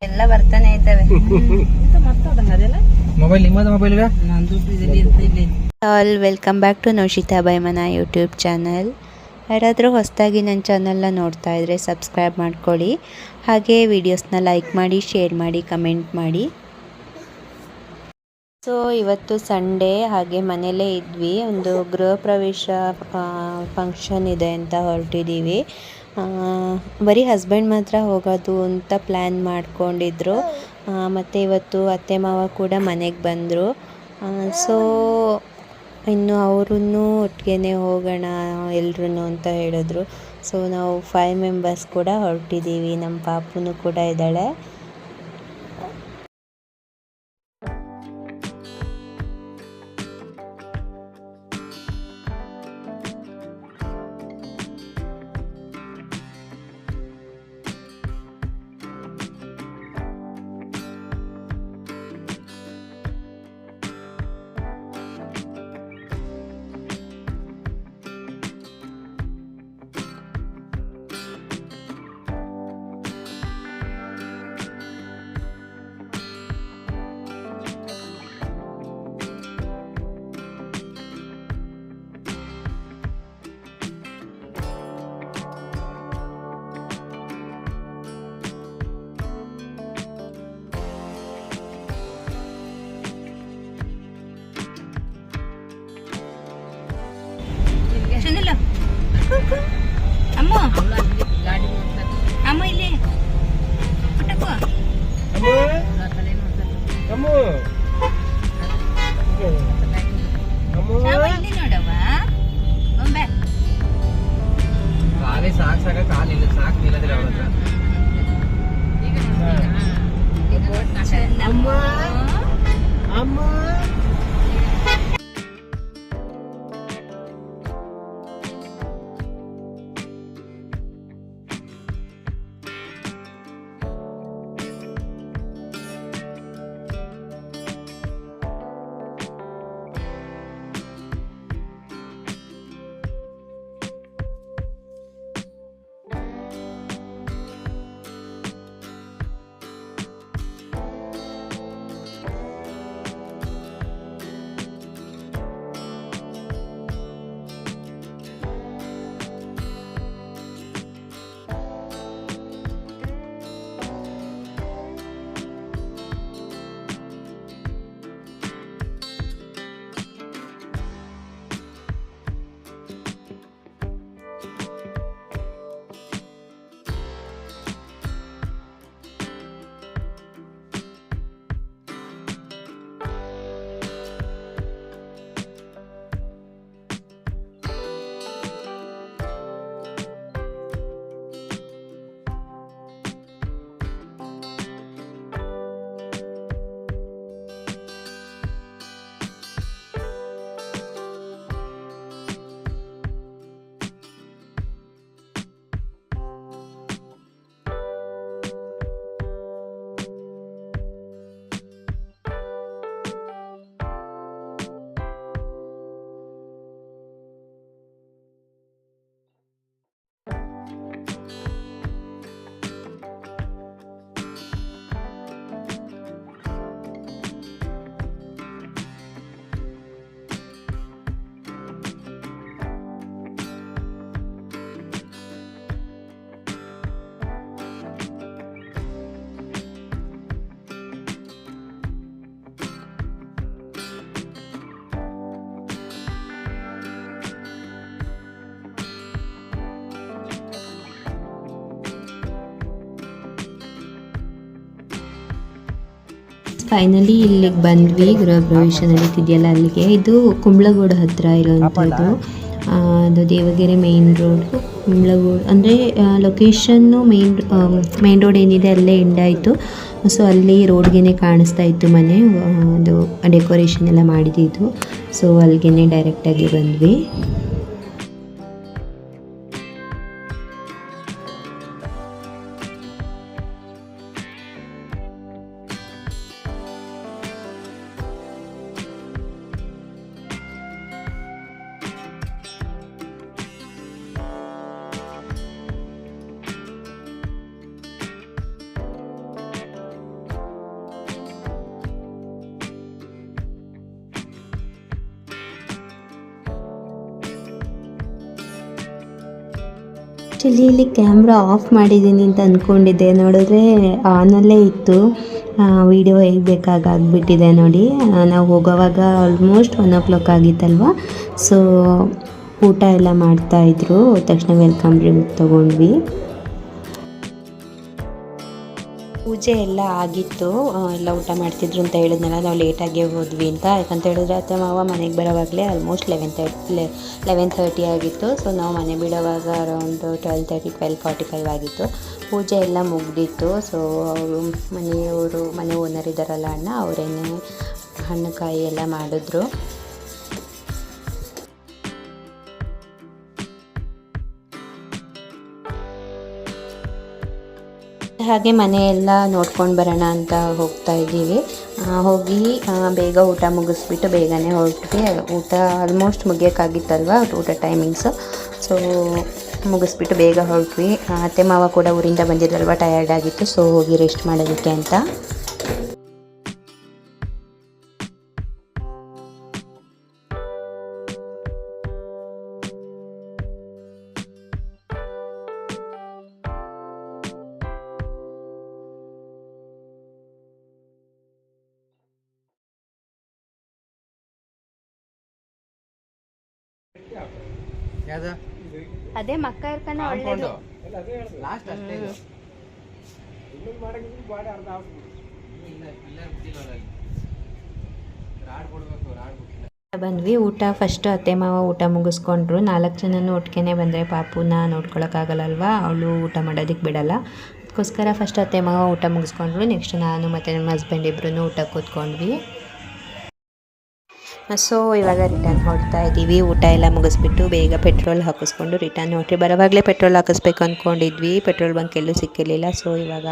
ಎಲ್ಲ ಬರ್ತಾನೆ ಇದ್ದಾವೆ. All welcome back to Naushita ಬೈಮನ ಯೂಟ್ಯೂಬ್ ಚಾನಲ್. ಯಾರಾದರೂ ಹೊಸದಾಗಿ ನನ್ನ ಚಾನಲ್ನ ನೋಡ್ತಾ ಇದ್ದರೆ ಸಬ್ಸ್ಕ್ರೈಬ್ ಮಾಡ್ಕೊಳ್ಳಿ. ಹಾಗೆ ವಿಡಿಯೋಸ್ನ ಲೈಕ್ ಮಾಡಿ, ಶೇರ್ ಮಾಡಿ, ಕಮೆಂಟ್ ಮಾಡಿ. ಸೊ ಇವತ್ತು ಸಂಡೇ, ಹಾಗೆ ಮನೆಯಲ್ಲೇ ಇದ್ವಿ. ಒಂದು ಗೃಹ ಪ್ರವೇಶ ಫಂಕ್ಷನ್ ಇದೆ ಅಂತ ಹೊರಟಿದ್ದೀವಿ. ಬರೀ ಹಸ್ಬೆಂಡ್ ಮಾತ್ರ ಹೋಗೋದು ಅಂತ ಪ್ಲ್ಯಾನ್ ಮಾಡ್ಕೊಂಡಿದ್ರು. ಮತ್ತು ಇವತ್ತು ಅತ್ತೆ ಮಾವ ಕೂಡ ಮನೆಗೆ ಬಂದರು. ಸೊ ಇನ್ನು ಅವ್ರೂ ಒಟ್ಟಿಗೆ ಹೋಗೋಣ ಎಲ್ರೂ ಅಂತ ಹೇಳಿದ್ರು. ಸೊ ನಾವು 5 ಮೆಂಬರ್ಸ್ ಕೂಡ ಹೊರಟಿದ್ದೀವಿ. ನಮ್ಮ ಪಾಪುನೂ ಕೂಡ ಇದ್ದಾಳೆ. ಅಮ್ಮ ಅಮ್ಮ ಇಲ್ಲಿ ಇಲ್ಲಿ ನೋಡವ್ವ. ಸಾಕು ಕಾಲಿಲ್ಲ, ಸಾಕು ನಿಲ್ಲದ್ರೆ ಅಮ್ಮ ಅಮ್ಮ. ಫೈನಲಿ ಇಲ್ಲಿಗೆ ಬಂದ್ವಿ. ಗೃಹ ಪ್ರವೇಶ ನಡೀತಿದೆಯಲ್ಲ ಅಲ್ಲಿಗೆ. ಇದು ಕುಂಬ್ಳಗೋಡು ಹತ್ತಿರ ಇರೋವಂಥದ್ದು. ಅದು ದೇವಗೆರೆ ಮೇನ್ ರೋಡ್, ಕುಂಬ್ಳಗೋಡು ಅಂದರೆ ಲೊಕೇಶನ್ನು ಮೇನ್ ರೋಡ್ ಏನಿದೆ ಅಲ್ಲೇ ಎಂಡ್ ಆಯಿತು. ಸೊ ಅಲ್ಲಿ ರೋಡ್ಗೆ ಕಾಣಿಸ್ತಾ ಇತ್ತು ಮನೆ. ಅದು ಡೆಕೋರೇಷನ್ ಎಲ್ಲ ಮಾಡಿದ್ದು. ಸೊ ಅಲ್ಲಿಗೆ ಡೈರೆಕ್ಟಾಗಿ ಬಂದ್ವಿ. ಆ್ಯಕ್ಚುಲಿ ಇಲ್ಲಿ ಕ್ಯಾಮ್ರಾ ಆಫ್ ಮಾಡಿದ್ದೀನಿ ಅಂತ ಅಂದ್ಕೊಂಡಿದ್ದೆ, ನೋಡಿದ್ರೆ ಆನಲ್ಲೇ ಇತ್ತು. ವಿಡಿಯೋ ಹೇಗೆ ಬೇಕಾಗ ಆಗಿಬಿಟ್ಟಿದೆ ನೋಡಿ. ನಾವು ಹೋಗೋವಾಗ ಆಲ್ಮೋಸ್ಟ್ 1 o'clock ಆಗಿತ್ತಲ್ವ. ಸೊ ಊಟ ಎಲ್ಲ ಮಾಡ್ತಾಯಿದ್ರು, ತಕ್ಷಣ ವೆಲ್ಕಮ್ ಡ್ರಿಂಕ್ ತೊಗೊಂಡ್ವಿ. ಪೂಜೆ ಎಲ್ಲ ಆಗಿತ್ತು, ಎಲ್ಲ ಊಟ ಮಾಡ್ತಿದ್ರು ಅಂತ ಹೇಳಿದ್ನಲ್ಲ. ನಾವು ಲೇಟಾಗಿ ಹೋದ್ವಿ ಅಂತ, ಯಾಕಂತ ಹೇಳಿದ್ರೆ ಅತ್ತೆ ಮಾವ ಮನೆಗೆ ಬರೋವಾಗಲೇ ಆಲ್ಮೋಸ್ಟ್ 11:30 ಆಗಿತ್ತು. ಸೊ ನಾವು ಮನೆ ಬಿಡೋವಾಗ ಅರೌಂಡ್ 12:45 ಆಗಿತ್ತು. ಪೂಜೆ ಎಲ್ಲ ಮುಗ್ದಿತ್ತು. ಸೊ ಅವರು ಮನೆ ಓನರ್ ಇದ್ದಾರಲ್ಲ ಅಣ್ಣ, ಅವರೇನೆ ಹಣ್ಣು ಕಾಯಿ ಎಲ್ಲ ಮಾಡಿದ್ರು. ಹಾಗೆ ಮನೆಯೆಲ್ಲ ನೋಡ್ಕೊಂಡು ಬರೋಣ ಅಂತ ಹೋಗ್ತಾ ಇದ್ದೀವಿ. ಹೋಗಿ ಬೇಗ ಊಟ ಮುಗಿಸ್ಬಿಟ್ಟು ಬೇಗನೆ ಹೊರಟ್ವಿ. ಊಟ ಆಲ್ಮೋಸ್ಟ್ ಮುಗಿಯೋಕ್ಕಾಗಿತ್ತಲ್ವ ಊಟ ಟೈಮಿಂಗ್ಸು. ಸೊ ಮುಗಿಸ್ಬಿಟ್ಟು ಬೇಗ ಹೊರಟ್ವಿ. ಅತ್ತೆ ಮಾವ ಕೂಡ ಊರಿಂದ ಬಂದಿದ್ರಲ್ವ, ಟಯರ್ಡ್ ಆಗಿತ್ತು. ಸೊ ಹೋಗಿ ರೆಸ್ಟ್ ಮಾಡೋದಕ್ಕೆ ಅಂತ. ಯಾವ್ದು ಅದೇ ಮಕ್ಕ ಇರ್ಕನ ಒಳ್ಳೇದು. ಲಾಸ್ಟ್ ಅಷ್ಟೇ ಇದು. ಬಂದ್ವಿ. ಊಟ ಫಸ್ಟ್ ಅತ್ತೆ ಮಾವ ಊಟ ಮುಗಿಸ್ಕೊಂಡ್ರು. 4 ಜನನೂ ಒಟ್ಟಿಗೆ ಬಂದರೆ ಪಾಪುನ ನೋಡ್ಕೊಳಕ್ಕಾಗಲ್ಲಲ್ವ, ಅವಳು ಊಟ ಮಾಡೋದಕ್ಕೆ ಬಿಡಲ್ಲ. ಅದಕ್ಕೋಸ್ಕರ ಫಸ್ಟ್ ಅತ್ತೆ ಮಾವ ಊಟ ಮುಗಿಸ್ಕೊಂಡ್ರು. ನೆಕ್ಸ್ಟ್ ನಾನು ಮತ್ತು ನಮ್ಮ ಹಸ್ಬೆಂಡ್ ಇಬ್ಬರೂ ಊಟ ಕೂತ್ಕೊಂಡ್ವಿ. ಸೊ ಇವಾಗ ರಿಟರ್ನ್ ಹೊರಡ್ತಾ ಇದ್ದೀವಿ. ಊಟ ಎಲ್ಲ ಮುಗಿಸ್ಬಿಟ್ಟು ಬೇಗ ಪೆಟ್ರೋಲ್ ಹಾಕಿಸ್ಕೊಂಡು ರಿಟರ್ನ್ ಹೊರಟ್ರಿ. ಬರೋವಾಗಲೇ ಪೆಟ್ರೋಲ್ ಹಾಕಿಸ್ಬೇಕು ಅಂದ್ಕೊಂಡಿದ್ವಿ, ಪೆಟ್ರೋಲ್ ಬಂಕ್ ಎಲ್ಲೂ ಸಿಕ್ಕಿರಲಿಲ್ಲ. ಸೊ ಇವಾಗ